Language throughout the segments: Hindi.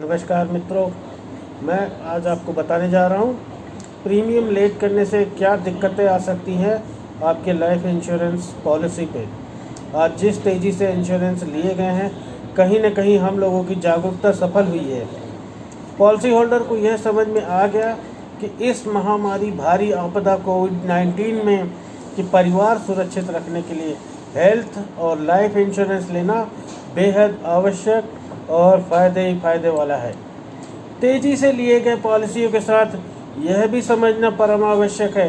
नमस्कार मित्रों, मैं आज आपको बताने जा रहा हूँ प्रीमियम लेट करने से क्या दिक्कतें आ सकती हैं आपके लाइफ इंश्योरेंस पॉलिसी पे। आज जिस तेज़ी से इंश्योरेंस लिए गए हैं, कहीं न कहीं हम लोगों की जागरूकता सफल हुई है। पॉलिसी होल्डर को यह समझ में आ गया कि इस महामारी भारी आपदा कोविड-19 में कि परिवार सुरक्षित रखने के लिए हेल्थ और लाइफ इंश्योरेंस लेना बेहद आवश्यक और फ़ायदे ही फ़ायदे वाला है। तेज़ी से लिए गए पॉलिसियों के साथ यह भी समझना परम आवश्यक है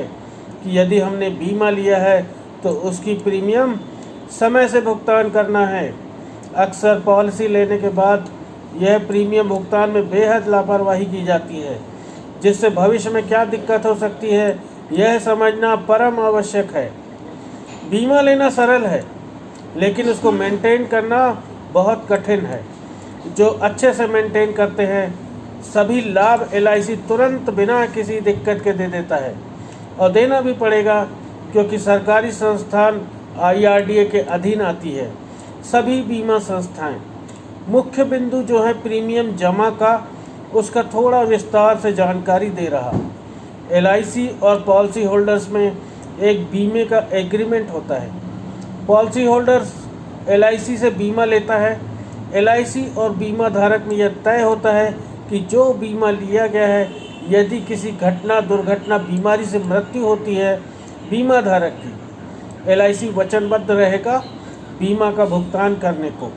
कि यदि हमने बीमा लिया है तो उसकी प्रीमियम समय से भुगतान करना है। अक्सर पॉलिसी लेने के बाद यह प्रीमियम भुगतान में बेहद लापरवाही की जाती है, जिससे भविष्य में क्या दिक्कत हो सकती है यह समझना परम आवश्यक है। बीमा लेना सरल है, लेकिन उसको मेंटेन करना बहुत कठिन है। जो अच्छे से मेंटेन करते हैं सभी लाभ LIC तुरंत बिना किसी दिक्कत के दे देता है, और देना भी पड़ेगा क्योंकि सरकारी संस्थान IRDA के अधीन आती है। सभी बीमा संस्थाएं मुख्य बिंदु जो है प्रीमियम जमा का, उसका थोड़ा विस्तार से जानकारी दे रहा। LIC और पॉलिसी होल्डर्स में एक बीमे का एग्रीमेंट होता है। पॉलिसी होल्डर्स LIC से बीमा लेता है। LIC और बीमा धारक में यह तय होता है कि जो बीमा लिया गया है, यदि किसी घटना, दुर्घटना, बीमारी से मृत्यु होती है बीमा धारक की, LIC वचनबद्ध रहेगा बीमा का भुगतान करने को,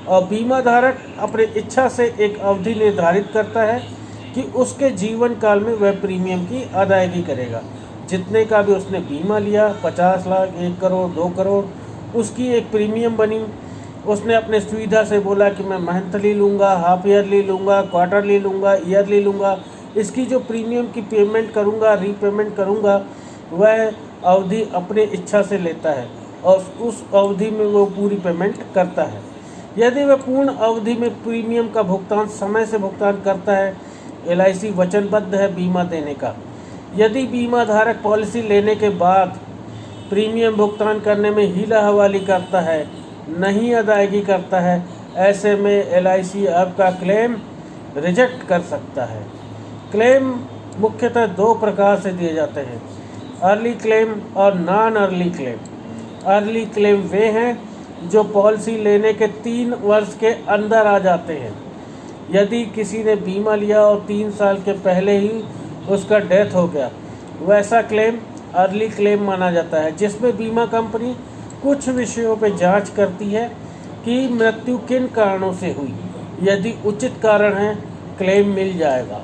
और बीमा धारक अपनी इच्छा से एक अवधि निर्धारित करता है कि उसके जीवन काल में वह प्रीमियम की अदायगी करेगा। जितने का भी उसने बीमा लिया, 50 लाख, 1 करोड़, 2 करोड़, उसकी एक प्रीमियम बनी। उसने अपने सुविधा से बोला कि मैं मंथली लूँगा, हाफ ईयरली लूँगा, क्वार्टरली लूँगा, ईयरली लूँगा। इसकी जो प्रीमियम की पेमेंट करूँगा, रीपेमेंट करूँगा, वह अवधि अपने इच्छा से लेता है और उस अवधि में वो पूरी पेमेंट करता है। यदि वह पूर्ण अवधि में प्रीमियम का भुगतान समय से भुगतान करता है, LIC वचनबद्ध है बीमा देने का। यदि बीमा धारक पॉलिसी लेने के बाद प्रीमियम भुगतान करने में हीला हवाली करता है, नहीं अदायगी करता है, ऐसे में LIC आपका क्लेम रिजेक्ट कर सकता है। क्लेम मुख्यतः 2 प्रकार से दिए जाते हैं, अर्ली क्लेम और non early claim. Early claim वे हैं जो पॉलिसी लेने के 3 वर्ष के अंदर आ जाते हैं। यदि किसी ने बीमा लिया और 3 साल के पहले ही उसका डेथ हो गया, वैसा क्लेम अर्ली क्लेम माना जाता है, जिसमें बीमा कंपनी कुछ विषयों पर जांच करती है कि मृत्यु किन कारणों से हुई। यदि उचित कारण है क्लेम मिल जाएगा।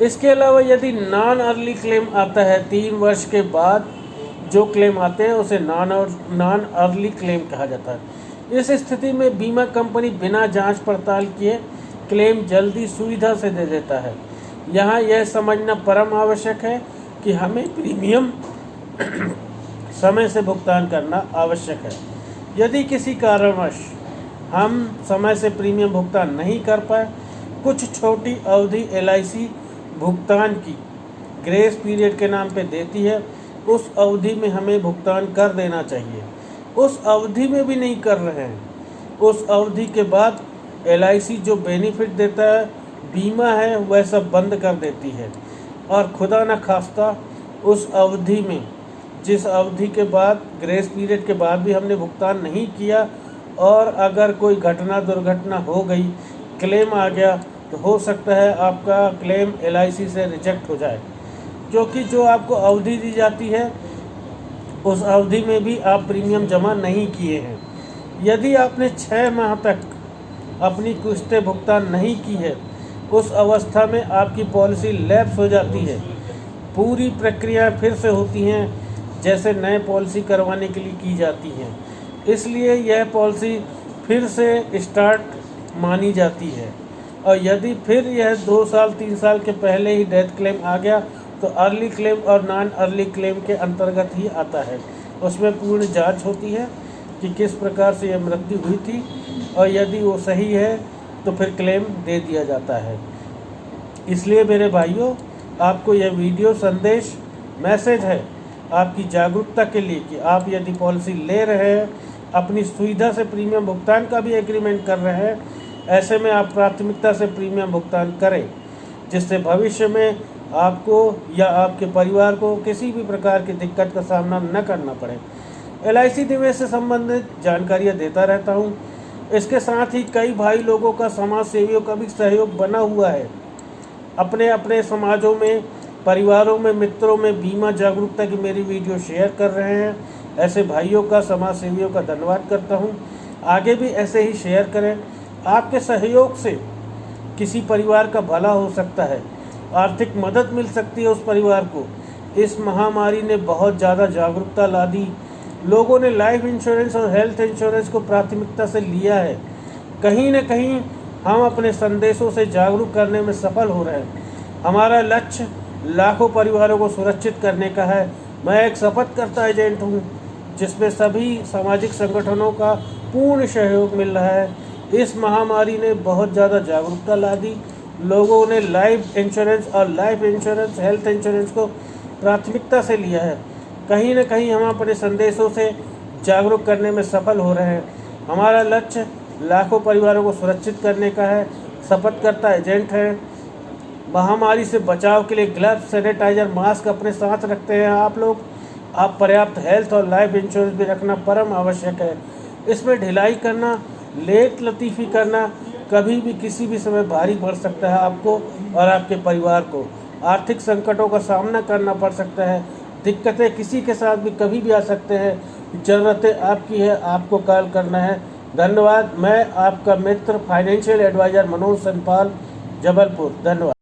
इसके अलावा यदि नॉन अर्ली क्लेम आता है, 3 वर्ष के बाद जो क्लेम आते हैं उसे नॉन अर्ली क्लेम कहा जाता है। इस स्थिति में बीमा कंपनी बिना जांच पड़ताल किए क्लेम जल्दी सुविधा से दे देता है। यहाँ यह समझना परम आवश्यक है कि हमें प्रीमियम समय से भुगतान करना आवश्यक है। यदि किसी कारणवश हम समय से प्रीमियम भुगतान नहीं कर पाए, कुछ छोटी अवधि LIC भुगतान की ग्रेस पीरियड के नाम पे देती है। उस अवधि में हमें भुगतान कर देना चाहिए। उस अवधि में भी नहीं कर रहे हैं, उस अवधि के बाद LIC जो बेनिफिट देता है, बीमा है, वह सब बंद कर देती है। और खुदा न खास्ता उस अवधि में, जिस अवधि के बाद, ग्रेस पीरियड के बाद भी हमने भुगतान नहीं किया और अगर कोई घटना, दुर्घटना हो गई, क्लेम आ गया, तो हो सकता है आपका क्लेम LIC से रिजेक्ट हो जाए, क्योंकि जो आपको अवधि दी जाती है उस अवधि में भी आप प्रीमियम जमा नहीं किए हैं। यदि आपने 6 माह तक अपनी किस्तें भुगतान नहीं की है, उस अवस्था में आपकी पॉलिसी लैप्स हो जाती है। पूरी प्रक्रिया फिर से होती हैं जैसे नए पॉलिसी करवाने के लिए की जाती हैं। इसलिए यह पॉलिसी फिर से स्टार्ट मानी जाती है। और यदि फिर यह 2 साल 3 साल के पहले ही डेथ क्लेम आ गया तो अर्ली क्लेम और नॉन अर्ली क्लेम के अंतर्गत ही आता है। उसमें पूर्ण जांच होती है कि किस प्रकार से यह मृत्यु हुई थी, और यदि वो सही है तो फिर क्लेम दे दिया जाता है। इसलिए मेरे भाइयों, आपको यह वीडियो संदेश मैसेज है आपकी जागरूकता के लिए कि आप यदि पॉलिसी ले रहे हैं, अपनी सुविधा से प्रीमियम भुगतान का भी एग्रीमेंट कर रहे हैं, ऐसे में आप प्राथमिकता से प्रीमियम भुगतान करें, जिससे भविष्य में आपको या आपके परिवार को किसी भी प्रकार की दिक्कत का सामना न करना पड़े। LIC निवेश से संबंधित जानकारियाँ देता रहता हूँ। इसके साथ ही कई भाई लोगों का, समाज सेवियों का भी सहयोग बना हुआ है। अपने अपने समाजों में, परिवारों में, मित्रों में बीमा जागरूकता की मेरी वीडियो शेयर कर रहे हैं। ऐसे भाइयों का, समाज सेवियों का धन्यवाद करता हूँ। आगे भी ऐसे ही शेयर करें। आपके सहयोग से किसी परिवार का भला हो सकता है, आर्थिक मदद मिल सकती है उस परिवार को। इस महामारी ने बहुत ज़्यादा जागरूकता ला दी। लोगों ने लाइफ इंश्योरेंस और हेल्थ इंश्योरेंस को प्राथमिकता से लिया है। कहीं न कहीं हम अपने संदेशों से जागरूक करने में सफल हो रहे हैं। हमारा लक्ष्य लाखों परिवारों को सुरक्षित करने का है। मैं एक शपथकर्ता एजेंट हूँ, जिसमें सभी सामाजिक संगठनों का पूर्ण सहयोग मिल रहा है। इस महामारी ने बहुत ज़्यादा जागरूकता ला दी। लोगों ने लाइफ इंश्योरेंस और लाइफ इंश्योरेंस, हेल्थ इंश्योरेंस को प्राथमिकता से लिया है। कहीं न कहीं हम अपने संदेशों से जागरूक करने में सफल हो रहे हैं। हमारा लक्ष्य लाखों परिवारों को सुरक्षित करने का है। शपथकर्ता एजेंट है। महामारी से बचाव के लिए ग्लव्स, सैनिटाइजर, मास्क अपने साथ रखते हैं आप लोग। आप पर्याप्त हेल्थ और लाइफ इंश्योरेंस भी रखना परम आवश्यक है। इसमें ढिलाई करना, लेट लतीफ़ी करना कभी भी किसी भी समय भारी पड़ सकता है आपको और आपके परिवार को। आर्थिक संकटों का सामना करना पड़ सकता है। दिक्कतें किसी के साथ भी कभी भी आ सकते हैं। ज़रूरतें आपकी है, आपको कॉल करना है। धन्यवाद। मैं आपका मित्र, फाइनेंशियल एडवाइज़र मनोज सनपाल, जबलपुर। धन्यवाद।